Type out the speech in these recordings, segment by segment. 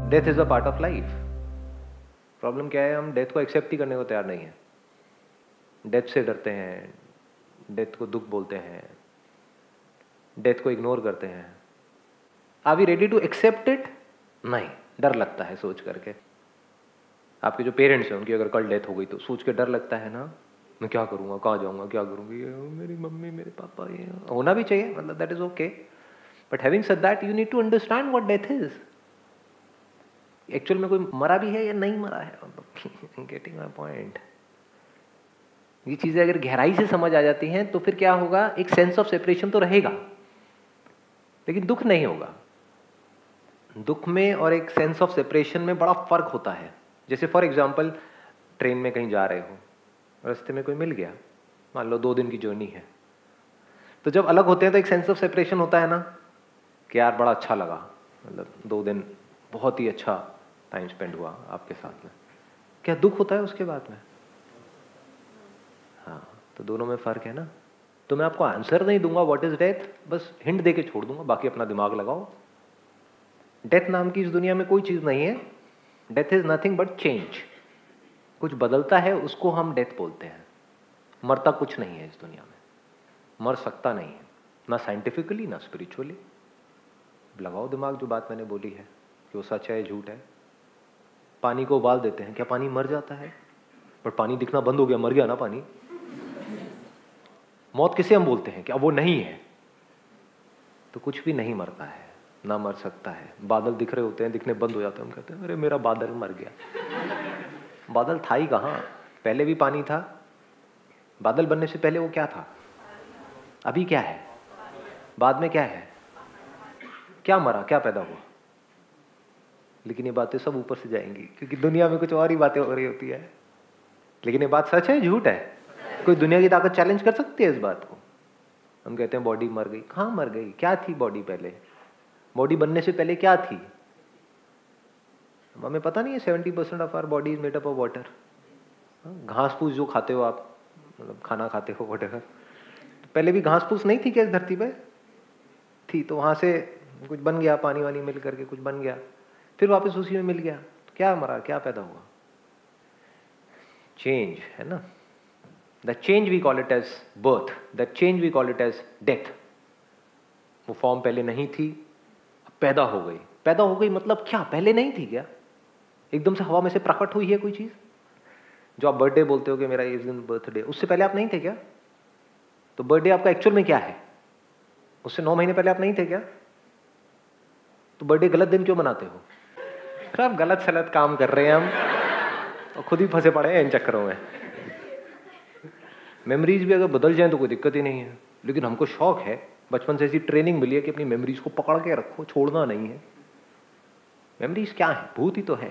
Death is a part of life. Problem क्या है, हम डेथ को एक्सेप्ट ही करने को तैयार नहीं है। डेथ से डरते हैं, डेथ को दुख बोलते हैं, डेथ को इग्नोर करते हैं। Are we ready to accept it? नहीं, डर लगता है सोच करके। आपके जो पेरेंट्स हैं उनकी अगर कल डेथ हो गई तो सोच के डर लगता है ना, मैं क्या करूँगा, कहाँ जाऊँगा, क्या करूँगी, मेरी मम्मी मेरे पापा, ये होना भी चाहिए, मतलब that is okay. But having said that, you need to understand what death is. Actual में कोई मरा भी है या नहीं मरा है, मतलब गेटिंग माय पॉइंट। ये चीजें अगर गहराई से समझ आ जाती हैं तो फिर क्या होगा, एक सेंस ऑफ सेपरेशन तो रहेगा लेकिन दुख नहीं होगा। दुख में और एक सेंस ऑफ सेपरेशन में बड़ा फर्क होता है। जैसे फॉर एग्जाम्पल, ट्रेन में कहीं जा रहे हो, रास्ते में कोई मिल गया, मान लो 2 दिन की जर्नी है, तो जब अलग होते हैं तो एक सेंस ऑफ सेपरेशन होता है ना, कि यार बड़ा अच्छा लगा, मतलब 2 दिन बहुत ही अच्छा टाइम स्पेंड हुआ आपके साथ में। क्या दुख होता है उसके बाद में? हाँ, तो दोनों में फर्क है ना। तो मैं आपको आंसर नहीं दूंगा व्हाट इज डेथ, बस हिंट दे के छोड़ दूंगा, बाकी अपना दिमाग लगाओ। डेथ नाम की इस दुनिया में कोई चीज नहीं है। Death is nothing but change. कुछ बदलता है उसको हम डेथ बोलते हैं। मरता कुछ नहीं है इस दुनिया में, मर सकता नहीं है, ना साइंटिफिकली ना स्पिरिचुअली। लगाओ दिमाग, जो बात मैंने बोली है कि वो सच है झूठ है। पानी को उबाल देते हैं, क्या पानी मर जाता है? पर पानी दिखना बंद हो गया, मर गया ना पानी। मौत किसे हम बोलते हैं कि अब वो नहीं है, तो कुछ भी नहीं मरता है, ना मर सकता है। बादल दिख रहे होते हैं, दिखने बंद हो जाते हैं, हम कहते हैं अरे मेरा बादल मर गया। बादल था ही कहाँ, पहले भी पानी था। बादल बनने से पहले वो क्या था? अभी क्या है? बाद में क्या है? क्या मरा, क्या पैदा हुआ? लेकिन ये बातें सब ऊपर से जाएंगी, क्योंकि दुनिया में कुछ और ही बातें हो रही होती है। लेकिन ये बात सच है झूठ है? कोई दुनिया की ताकत चैलेंज कर सकती है इस बात को? हम कहते हैं बॉडी मर गई। कहाँ मर गई? क्या थी बॉडी पहले? बॉडी बनने से पहले क्या थी? हमें पता नहीं है। 70% of our body is made up of water. घास फूस जो खाते हो आप, मतलब खाना खाते हो वटेवर, तो पहले भी घास फूस नहीं थी क्या इस धरती पे? थी, तो वहां से कुछ बन गया, पानी वानी मिल करके कुछ बन गया, फिर वापस उसी में मिल गया, तो क्या मरा, क्या पैदा हुआ? चेंज है ना। The change we call it as birth, the change we call it as death. वो फॉर्म पहले नहीं थी, अब पैदा हो गई। पैदा हो गई मतलब क्या, पहले नहीं थी क्या? एकदम से हवा में से प्रकट हुई है कोई चीज? जो आप बर्थडे बोलते हो कि मेरा इस दिन बर्थडे, उससे पहले आप नहीं थे क्या? तो बर्थडे आपका एक्चुअल में क्या है? उससे 9 महीने पहले आप नहीं थे क्या? तो बर्थडे गलत दिन क्यों मनाते हो? फिर आप गलत सलत काम कर रहे हैं हम, और खुद ही फंसे पड़े हैं इन चक्करों में। मेमोरीज भी अगर बदल जाएं तो कोई दिक्कत ही नहीं है, लेकिन हमको शौक है, बचपन से ऐसी ट्रेनिंग मिली है कि अपनी मेमोरीज को पकड़ के रखो, छोड़ना नहीं है। मेमोरीज क्या है? भूत ही तो है।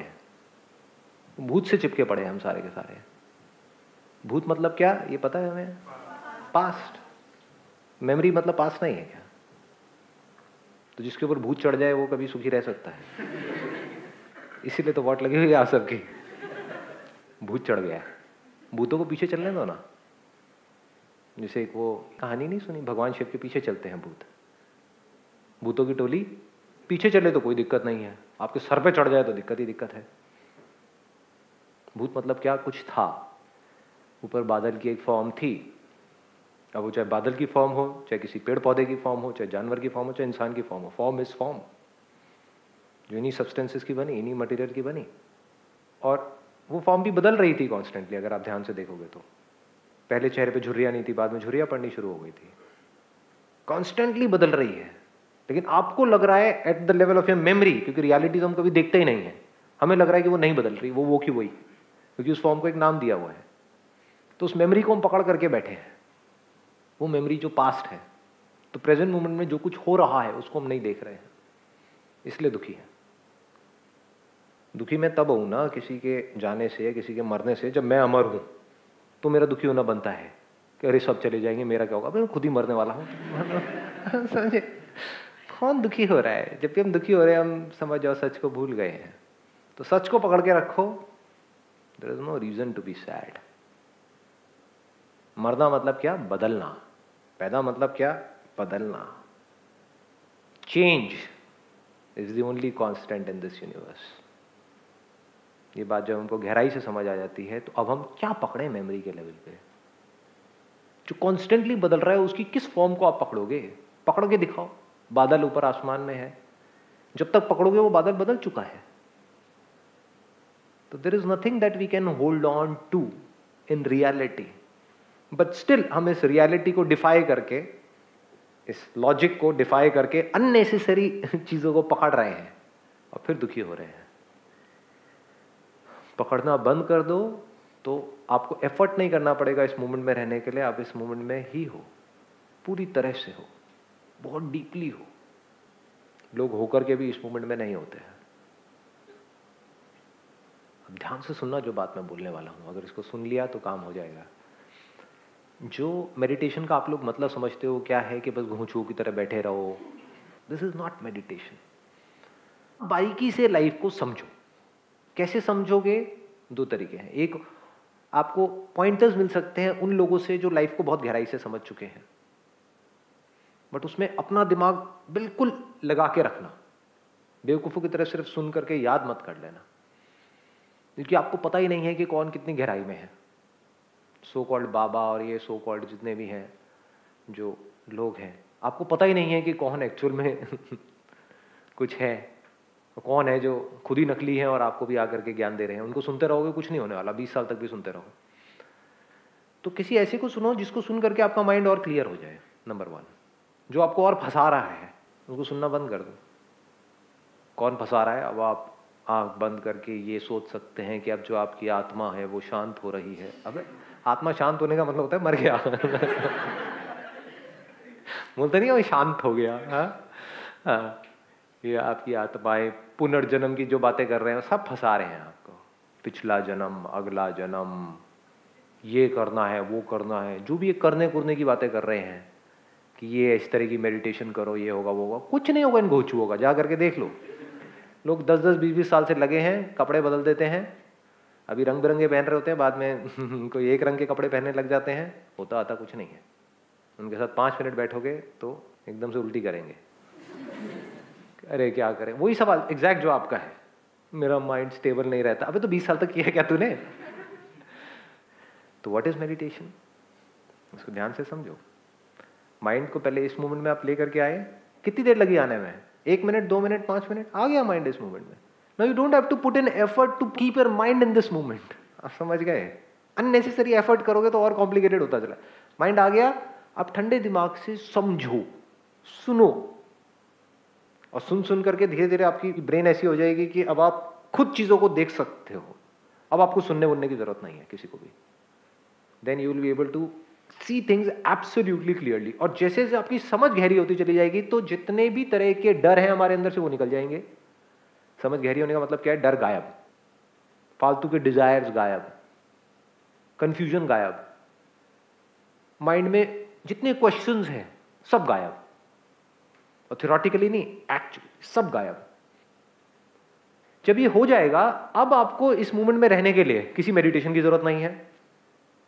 भूत से चिपके पड़े हैं हम सारे के सारे। भूत मतलब क्या, ये पता है हमें? पास्ट। मेमोरी मतलब पास्ट नहीं है क्या? तो जिसके ऊपर भूत चढ़ जाए वो कभी सुखी रह सकता है? इसीलिए तो वोट लगी हुई है आप सबकी। भूत चढ़ गया है, भूतों को पीछे चलने दो ना। जैसे एक वो कहानी नहीं सुनी, भगवान शिव के पीछे चलते हैं भूत, भूतों की टोली पीछे चले तो कोई दिक्कत नहीं है, आपके सर पे चढ़ जाए तो दिक्कत ही दिक्कत है। भूत मतलब क्या, कुछ था ऊपर, बादल की एक फॉर्म थी। अब वो चाहे बादल की फॉर्म हो, चाहे किसी पेड़ पौधे की फॉर्म हो, चाहे जानवर की फॉर्म हो, चाहे इंसान की फॉर्म हो, फॉर्म इज फॉर्म। जो इन्हीं सब्सटेंसेस की बनी, इन्हीं मटेरियल की बनी, और वो फॉर्म भी बदल रही थी कॉन्स्टेंटली। अगर आप ध्यान से देखोगे तो पहले चेहरे पे झुर्रियां नहीं थी, बाद में झुर्रियां पड़नी शुरू हो गई थी। कॉन्स्टेंटली बदल रही है, लेकिन आपको लग रहा है at the level of your memory, क्योंकि रियलिटी तो हम कभी देखते ही नहीं है, हमें लग रहा है कि वो नहीं बदल रही, वो की वही, क्योंकि उस फॉर्म को एक नाम दिया हुआ है। तो उस मेमोरी को हम पकड़ करके बैठे हैं। वो मेमोरी जो पास्ट है, तो प्रेजेंट मोमेंट में जो कुछ हो रहा है उसको हम नहीं देख रहे हैं, इसलिए दुखी है। दुखी मैं तब हूं ना किसी के जाने से, किसी के मरने से। जब मैं अमर हूं तो मेरा दुखी होना बनता है कि अरे सब चले जाएंगे, मेरा क्या होगा, मैं खुद ही मरने वाला हूं। समझे? कौन दुखी हो रहा है? जब भी हम दुखी हो रहे हैं, हम समझ जाओ सच को भूल गए हैं। तो सच को पकड़ के रखो, there is no reason to be sad. मरना मतलब क्या? बदलना। पैदा मतलब क्या? बदलना। Change is the only constant in this universe. ये बात जब हमको गहराई से समझ आ जाती है तो अब हम क्या पकड़े मेमोरी के लेवल पे? जो कॉन्स्टेंटली बदल रहा है उसकी किस फॉर्म को आप पकड़ोगे? पकड़ के दिखाओ। बादल ऊपर आसमान में है, जब तक पकड़ोगे वो बादल बदल चुका है। तो there is nothing that we can hold on to in reality, but still हम इस रियलिटी को डिफाई करके, इस लॉजिक को डिफाई करके अननेसेसरी चीजों को पकड़ रहे हैं और फिर दुखी हो रहे हैं। पकड़ना बंद कर दो तो आपको एफर्ट नहीं करना पड़ेगा इस मोमेंट में रहने के लिए। आप इस मोमेंट में ही हो, पूरी तरह से हो, बहुत डीपली हो। लोग होकर के भी इस मोमेंट में नहीं होते हैं। अब ध्यान से सुनना जो बात मैं बोलने वाला हूं, अगर इसको सुन लिया तो काम हो जाएगा। जो मेडिटेशन का आप लोग मतलब समझते हो क्या है कि बस घूंचू की तरह बैठे रहो, दिस इज नॉट मेडिटेशन। बारीकी से लाइफ को समझो। कैसे समझोगे? दो तरीके हैं। एक, आपको पॉइंटर्स मिल सकते हैं उन लोगों से जो लाइफ को बहुत गहराई से समझ चुके हैं, बट उसमें अपना दिमाग बिल्कुल लगा के रखना। बेवकूफों की तरह सिर्फ सुन करके याद मत कर लेना, क्योंकि आपको पता ही नहीं है कि कौन कितनी गहराई में है। सो कॉल्ड बाबा और ये सो कॉल्ड जितने भी हैं जो लोग हैं, आपको पता ही नहीं है कि कौन एक्चुअल में कुछ है, कौन है जो खुद ही नकली है और आपको भी आकर के ज्ञान दे रहे हैं। उनको सुनते रहोगे कुछ नहीं होने वाला, 20 साल तक भी सुनते रहो। तो किसी ऐसे को सुनो जिसको सुन करके आपका माइंड और क्लियर हो जाए। नंबर 1, जो आपको और फंसा रहा है उसको सुनना बंद कर दो। कौन फंसा रहा है? अब आप आंख बंद करके ये सोच सकते हैं कि अब जो आपकी आत्मा है वो शांत हो रही है। अब आत्मा शांत होने का मतलब होता है मर गया बोलते नहीं वो शांत हो गया। हाँ, ये आपकी आत्माएं पुनर्जन्म की जो बातें कर रहे हैं सब फंसा रहे हैं आपको। पिछला जन्म, अगला जन्म, ये करना है, वो करना है, जो भी ये करने की बातें कर रहे हैं कि ये इस तरह की मेडिटेशन करो, ये होगा वो होगा। कुछ नहीं होगा, इन घोचू होगा। जा करके देख लो। लोग 10-10, 20-20 साल से लगे हैं, कपड़े बदल देते हैं, अभी रंग बिरंगे पहन रहे होते हैं, बाद में कोई एक रंग के कपड़े पहनने लग जाते हैं। होता आता कुछ नहीं है। उनके साथ 5 मिनट बैठोगे तो एकदम से उल्टी करेंगे। अरे क्या करें? वही सवाल एग्जैक्ट जो आपका है, मेरा माइंड स्टेबल नहीं रहता। अबे तो 20 साल तक किया क्या तूने? तो व्हाट इज मेडिटेशन? उसको ध्यान से समझो। माइंड को पहले इस मोमेंट में आप लेकर के आए। कितनी देर लगी आने में? 1 मिनट, 2 मिनट, 5 मिनट, आ गया माइंड इस मोमेंट में। Now you don't have to put in effort to keep your mind in this moment. आप समझ गए? अननेसेसरी एफर्ट करोगे तो और कॉम्प्लिकेटेड होता चला। माइंड आ गया, आप ठंडे दिमाग से समझो, सुनो, और सुन सुन करके धीरे धीरे आपकी ब्रेन ऐसी हो जाएगी कि अब आप खुद चीजों को देख सकते हो। अब आपको सुनने वनने की जरूरत नहीं है किसी को भी। Then you will be able to see things absolutely clearly. और जैसे जैसे आपकी समझ गहरी होती चली जाएगी तो जितने भी तरह के डर हैं हमारे अंदर से वो निकल जाएंगे। समझ गहरी होने का मतलब क्या है? डर गायब, फालतू के डिजायर्स गायब, कंफ्यूजन गायब, माइंड में जितने क्वेश्चंस हैं सब गायब। और थ्योरेटिकली नहीं, एक्चुअली सब गायब। जब ये हो जाएगा, अब आपको इस मोमेंट में रहने के लिए किसी मेडिटेशन की जरूरत नहीं है।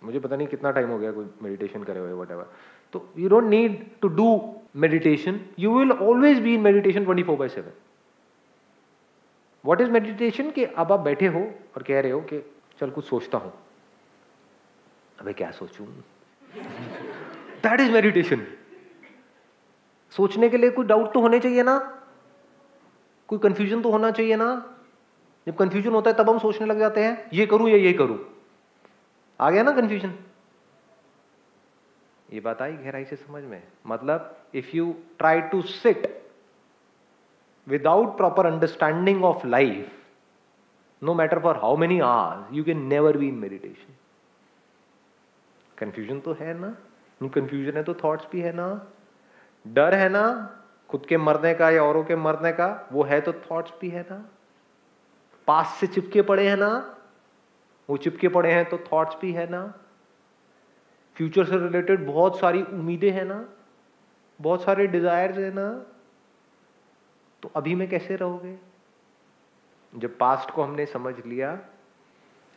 मुझे पता नहीं कितना टाइम हो गया कोई मेडिटेशन करे हुए, व्हाटएवर। तो you don't need to do meditation, you will always be in meditation 24/7। What is meditation? कि अब आप बैठे हो और कह रहे हो कि चल कुछ सोचता हूं। अबे क्या सोचूं? That is meditation. सोचने के लिए कोई डाउट तो होने चाहिए ना, कोई कंफ्यूजन तो होना चाहिए ना। जब कंफ्यूजन होता है तब हम सोचने लग जाते हैं, ये करूं या ये करूं। आ गया ना कंफ्यूजन? ये बात आई गहराई से समझ में? मतलब if you try to sit without proper understanding of life, no matter for how many hours, you can never be in meditation. Confusion तो है ना, कंफ्यूजन है तो थॉट्स भी है ना, डर है ना खुद के मरने का या औरों के मरने का, वो है तो थॉट्स भी है ना, पास्ट से चिपके पड़े हैं ना, वो चिपके पड़े हैं तो थॉट्स भी है ना, फ्यूचर से रिलेटेड बहुत सारी उम्मीदें हैं ना, बहुत सारे डिजायर्स है ना। तो अभी में कैसे रहोगे? जब पास्ट को हमने समझ लिया,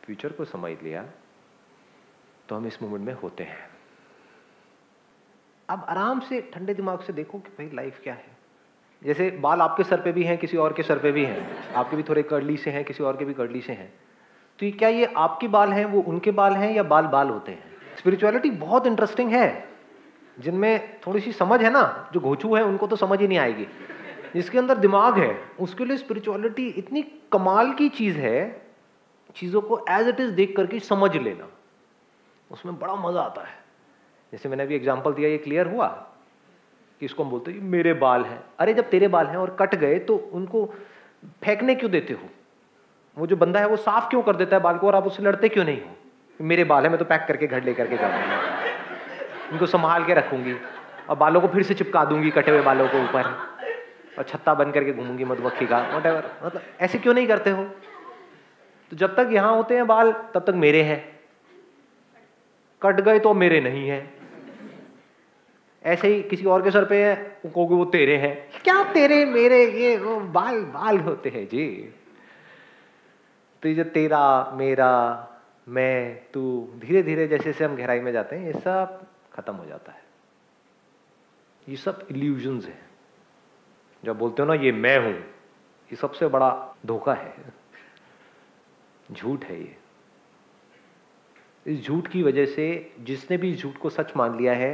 फ्यूचर को समझ लिया, तो हम इस मोमेंट में होते हैं। अब आराम से ठंडे दिमाग से देखो कि भाई लाइफ क्या है। जैसे बाल आपके सर पे भी हैं, किसी और के सर पे भी हैं, आपके भी थोड़े कर्ली से हैं, किसी और के भी कर्ली से हैं। तो क्या ये आपके बाल हैं, वो उनके बाल हैं, या बाल बाल होते हैं? स्पिरिचुअलिटी बहुत इंटरेस्टिंग है। जिनमें थोड़ी सी समझ है ना, जो घोचू है उनको तो समझ ही नहीं आएगी। जिसके अंदर दिमाग है उसके लिए स्पिरिचुअलिटी इतनी कमाल की चीज है। चीजों को एज इट इज देख करके समझ लेना, उसमें बड़ा मजा आता है। जैसे मैंने अभी एग्जांपल दिया, ये क्लियर हुआ कि इसको हम बोलते हैं मेरे बाल हैं। अरे जब तेरे बाल हैं और कट गए तो उनको फेंकने क्यों देते हो? वो जो बंदा है वो साफ क्यों कर देता है बाल को, और आप उससे लड़ते क्यों नहीं हो? मेरे बाल है, मैं तो पैक करके घर लेकर के जाऊंगा, इनको संभाल के रखूंगी और बालों को फिर से चिपका दूंगी कटे हुए बालों को ऊपर, और छत्ता बन करके घूमूंगी मधुमक्खी का, व्हाटएवर। मतलब ऐसे क्यों नहीं करते हो? तो जब तक यहां होते हैं बाल तब तक मेरे हैं, कट गए तो मेरे नहीं है। ऐसे ही किसी और के सर पे है, कहोगे वो तेरे हैं। क्या तेरे मेरे, ये वो बाल बाल होते हैं जी। तो ये जो तेरा मेरा मैं तू, धीरे धीरे जैसे जैसे हम गहराई में जाते हैं ये सब खत्म हो जाता है। ये सब इल्यूजन्स हैं। जब बोलते हो ना ये मैं हूं, ये सबसे बड़ा धोखा है, झूठ है ये। इस झूठ की वजह से जिसने भी इस झूठ को सच मान लिया है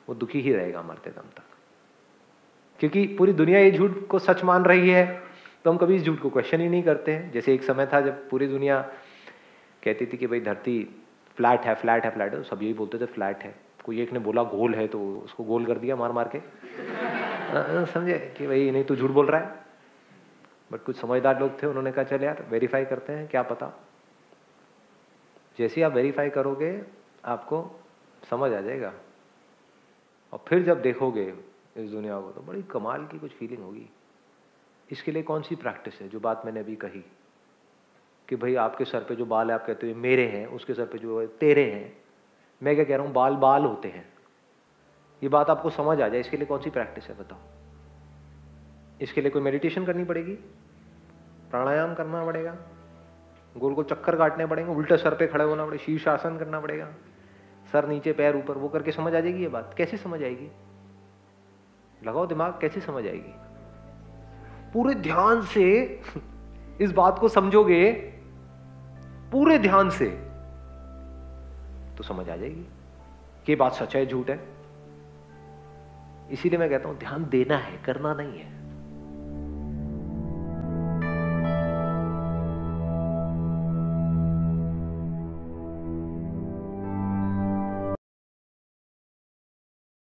वो दुखी ही रहेगा मरते दम तक। क्योंकि पूरी दुनिया ये झूठ को सच मान रही है तो हम कभी इस झूठ को क्वेश्चन ही नहीं करते हैं। जैसे एक समय था जब पूरी दुनिया कहती थी कि भाई धरती फ्लैट है, फ्लैट है, फ्लैट है, तो सब यही बोलते थे फ्लैट है। कोई एक ने बोला गोल है तो उसको गोल कर दिया मार मार के। समझे कि भाई नहीं तू झूठ बोल रहा है। बट कुछ समझदार लोग थे, उन्होंने कहा चल यार वेरीफाई करते हैं, क्या पता। जैसे ही आप वेरीफाई करोगे आपको समझ आ जाएगा, और फिर जब देखोगे इस दुनिया को तो बड़ी कमाल की कुछ फीलिंग होगी। इसके लिए कौन सी प्रैक्टिस है? जो बात मैंने अभी कही कि भाई आपके सर पे जो बाल है आप कहते हो मेरे हैं, उसके सर पे जो है तेरे हैं। मैं क्या कह रहा हूँ, बाल बाल होते हैं। ये बात आपको समझ आ जाए, इसके लिए कौन सी प्रैक्टिस है बताओ? इसके लिए कोई मेडिटेशन करनी पड़ेगी, प्राणायाम करना पड़ेगा, गोल गोल चक्कर काटने पड़ेंगे, उल्टे सर पे खड़े होना पड़ेगा, शीर्षासन करना पड़ेगा, सर नीचे पैर ऊपर, वो करके समझ आ जाएगी ये बात? कैसे समझ आएगी? लगाओ दिमाग, कैसे समझ आएगी? पूरे ध्यान से इस बात को समझोगे, पूरे ध्यान से, तो समझ आ जाएगी कि बात सच है झूठ है। इसीलिए मैं कहता हूं ध्यान देना है, करना नहीं है।